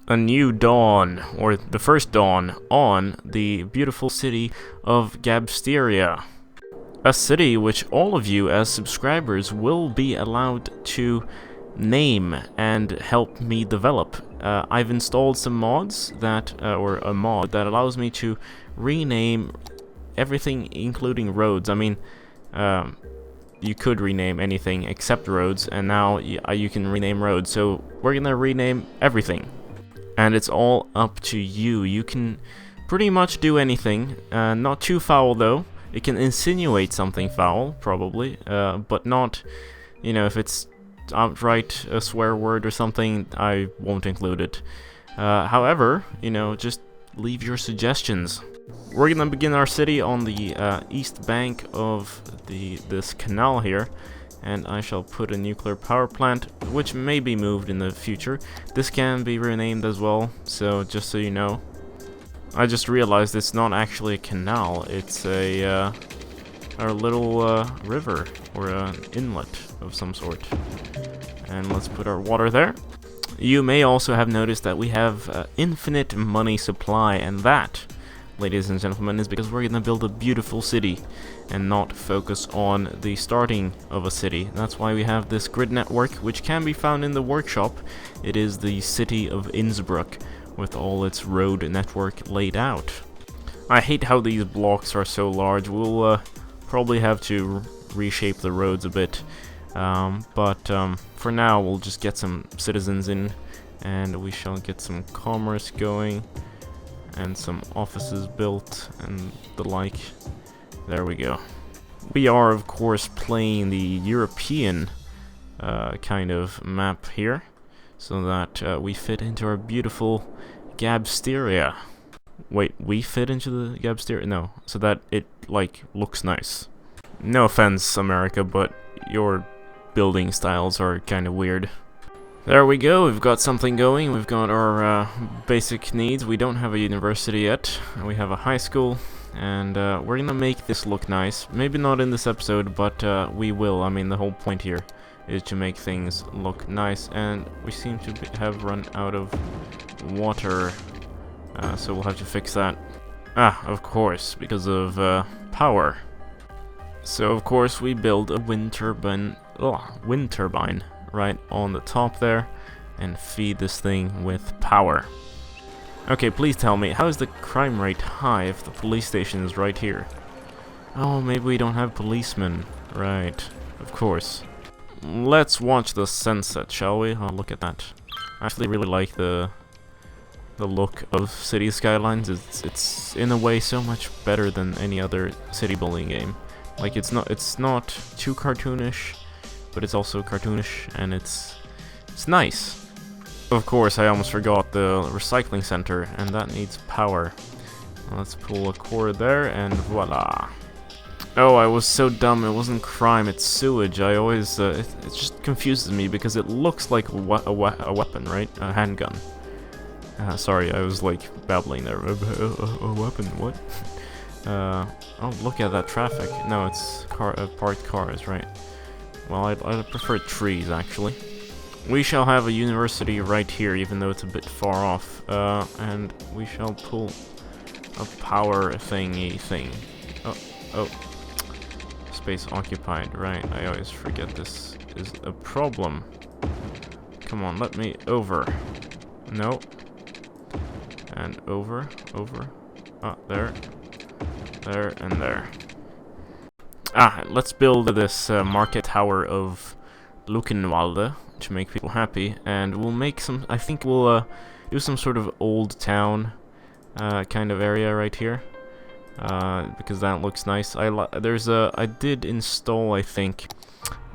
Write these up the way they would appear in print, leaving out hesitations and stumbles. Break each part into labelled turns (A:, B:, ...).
A: A new dawn, or the first dawn, on the beautiful city of Gabsteria. A city which all of you as subscribers will be allowed to name and help me develop. I've installed some mods that, or a mod that allows me to rename everything including roads. I mean, you could rename anything except roads, and now you can rename roads, so we're gonna rename everything. And it's all up to you. You can pretty much do anything, not too foul though. It can insinuate something foul, probably, but not, you know, if it's outright a swear word or something, I won't include it. However, you know, just leave your suggestions. We're gonna begin our city on the east bank of this canal here, and I shall put a nuclear power plant, which may be moved in the future. This can be renamed as well, so just so you know. I just realized it's not actually a canal, it's a little river, or an inlet of some sort. And let's put our water there. You may also have noticed that we have infinite money supply, and that, ladies and gentlemen, is because we're gonna build a beautiful city and not focus on the starting of a city. That's why we have this grid network, which can be found in the workshop. It is the city of Innsbruck, with all its road network laid out. I hate how these blocks are so large. We'll probably have to reshape the roads a bit, but for now we'll just get some citizens in, and we shall get some commerce going and some offices built and the like. There we go. We are, of course, playing the European kind of map here, so that we fit into our beautiful Gabsteria. Wait, we fit into the Gabsteria? No, so that it, like, looks nice. No offense, America, but your building styles are kind of weird. There we go, we've got something going. We've got our basic needs. We don't have a university yet. We have a high school, and we're gonna make this look nice. Maybe not in this episode, but we will. I mean, the whole point here is to make things look nice, and we seem to have run out of water, so we'll have to fix that. Ah, of course, because of power. So of course we build a wind turbine right on the top there, and feed this thing with power. Okay, please tell me, how is the crime rate high if the police station is right here? Oh, maybe we don't have policemen. Right, of course. Let's watch the sunset, shall we? Oh, look at that. I actually really like the look of City Skylines. It's in a way so much better than any other city building game. Like, it's not too cartoonish, but it's also cartoonish, and it's nice. Of course, I almost forgot the recycling center, and that needs power. Let's pull a cord there, and voila. Oh, I was so dumb. It wasn't crime, it's sewage. I always, it just confuses me because it looks like a weapon, right? A handgun. Sorry, I was like babbling there. A weapon, what? Oh, look at that traffic. No, it's parked cars, right? Well, I prefer trees, actually. We shall have a university right here, even though it's a bit far off. And we shall pull a power thingy thing. Oh. Space occupied, right. I always forget this is a problem. Come on, let me over. No. And over. Ah, there, and there. Ah, let's build this market tower of Luckenwalde to make people happy, and we'll make some, I think we'll do some sort of old town kind of area right here, because that looks nice. I did install, I think,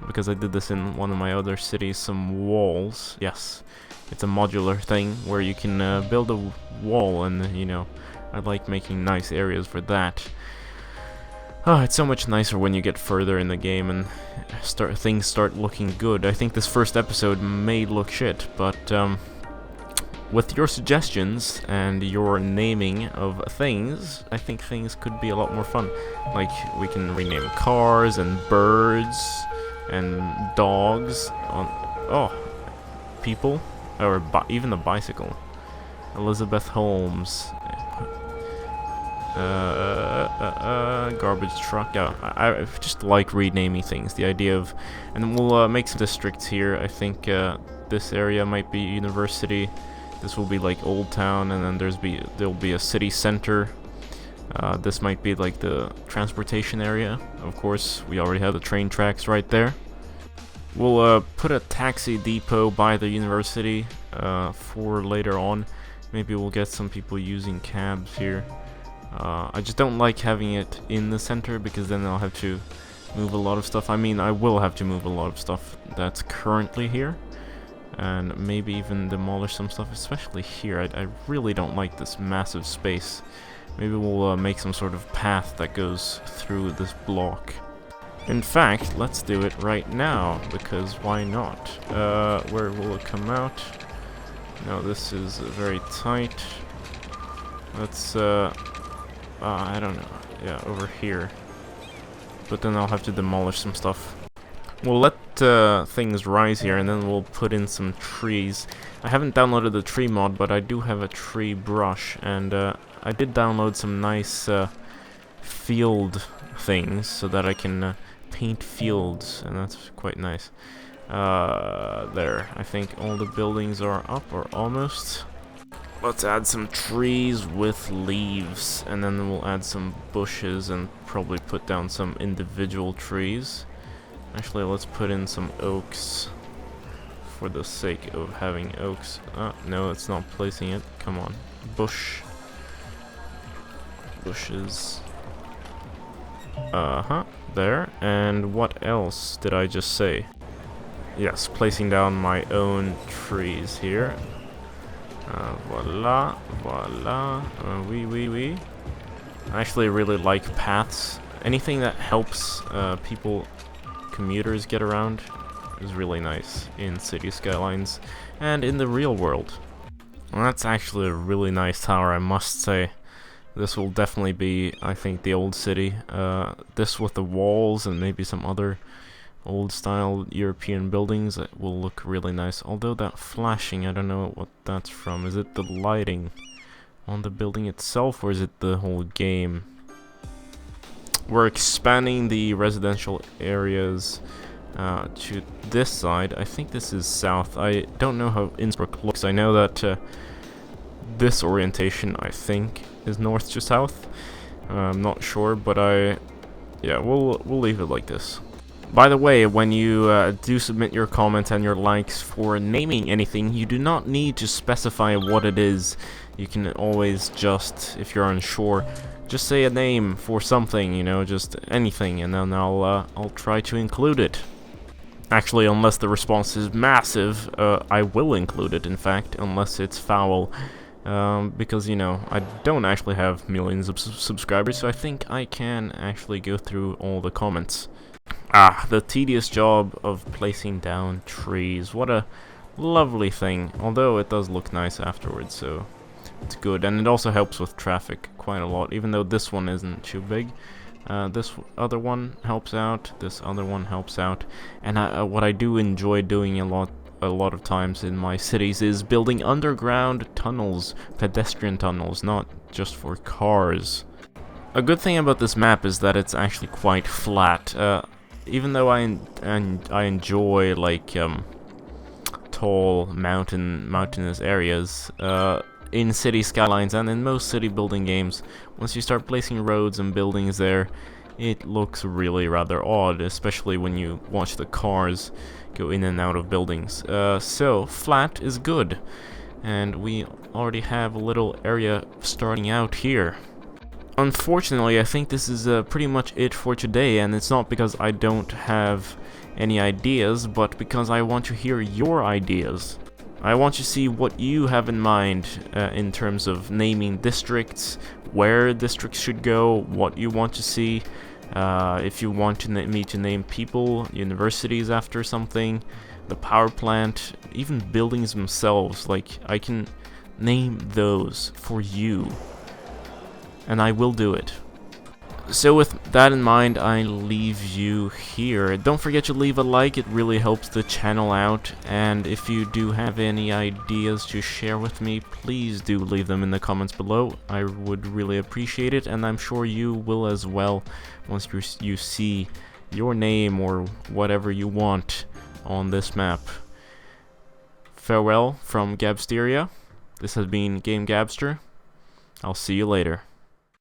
A: because I did this in one of my other cities, some walls. Yes, it's a modular thing where you can build a wall, and you know, I like making nice areas for that. Oh, it's so much nicer when you get further in the game and things start looking good. I think this first episode may look shit, but with your suggestions and your naming of things, I think things could be a lot more fun. Like, we can rename cars and birds and dogs on people, or even the bicycle. Elizabeth Holmes. Garbage truck. Yeah, I just like renaming things. The idea of, and then we'll make some districts here. I think this area might be university. This will be like Old Town, and then there'll be a city center. This might be like the transportation area. Of course, we already have the train tracks right there. We'll put a taxi depot by the university for later on. Maybe we'll get some people using cabs here. I just don't like having it in the center because then I'll have to move a lot of stuff. I mean, I will have to move a lot of stuff that's currently here. And maybe even demolish some stuff, especially here. I really don't like this massive space. Maybe we'll make some sort of path that goes through this block. In fact, let's do it right now, because why not? Where will it come out? No, this is very tight. Let's, I don't know. Yeah, over here. But then I'll have to demolish some stuff. We'll let things rise here, and then we'll put in some trees. I haven't downloaded the tree mod, but I do have a tree brush, and I did download some nice field things so that I can paint fields, and that's quite nice. There. I think all the buildings are up, or almost. Let's add some trees with leaves, and then we'll add some bushes and probably put down some individual trees. Actually, let's put in some oaks for the sake of having oaks. No, it's not placing it. Come on. Bushes. There. And what else did I just say? Yes, placing down my own trees here. Voila. Oui. I actually really like paths. Anything that helps commuters get around is really nice in City Skylines and in the real world. Well, that's actually a really nice tower, I must say. This will definitely be, I think, the old city. This with the walls and maybe some other old style European buildings that will look really nice. Although that flashing, I don't know what that's from. Is it the lighting on the building itself, or is it the whole game? We're expanding the residential areas to this side. I think this is south. I don't know how Innsbruck looks. I know that this orientation, I think, is north to south. I'm not sure, but yeah, we'll leave it like this. By the way, when you do submit your comments and your likes for naming anything, you do not need to specify what it is. You can always just, if you're unsure, just say a name for something, you know, just anything, and then I'll try to include it. Actually, unless the response is massive, I will include it, in fact, unless it's foul. Because, you know, I don't actually have millions of subscribers, so I think I can actually go through all the comments. The tedious job of placing down trees. What a lovely thing. Although it does look nice afterwards, so it's good. And it also helps with traffic quite a lot, even though this one isn't too big. This other one helps out, this other one helps out. And what I do enjoy doing a lot of times in my cities is building underground tunnels, pedestrian tunnels, not just for cars. A good thing about this map is that it's actually quite flat. Even though I enjoy like tall mountainous areas in City Skylines and in most city building games, once you start placing roads and buildings there, it looks really rather odd, especially when you watch the cars go in and out of buildings. So flat is good, and we already have a little area starting out here. Unfortunately, I think this is pretty much it for today, and it's not because I don't have any ideas, but because I want to hear your ideas. I want to see what you have in mind in terms of naming districts, where districts should go, what you want to see, if you want me to name people, universities after something, the power plant, even buildings themselves. Like, I can name those for you. And I will do it. So with that in mind, I leave you here. Don't forget to leave a like, it really helps the channel out, and if you do have any ideas to share with me, please do leave them in the comments below. I would really appreciate it, and I'm sure you will as well once you see your name or whatever you want on this map. Farewell from Gabsteria. This has been GameGabster. I'll see you later.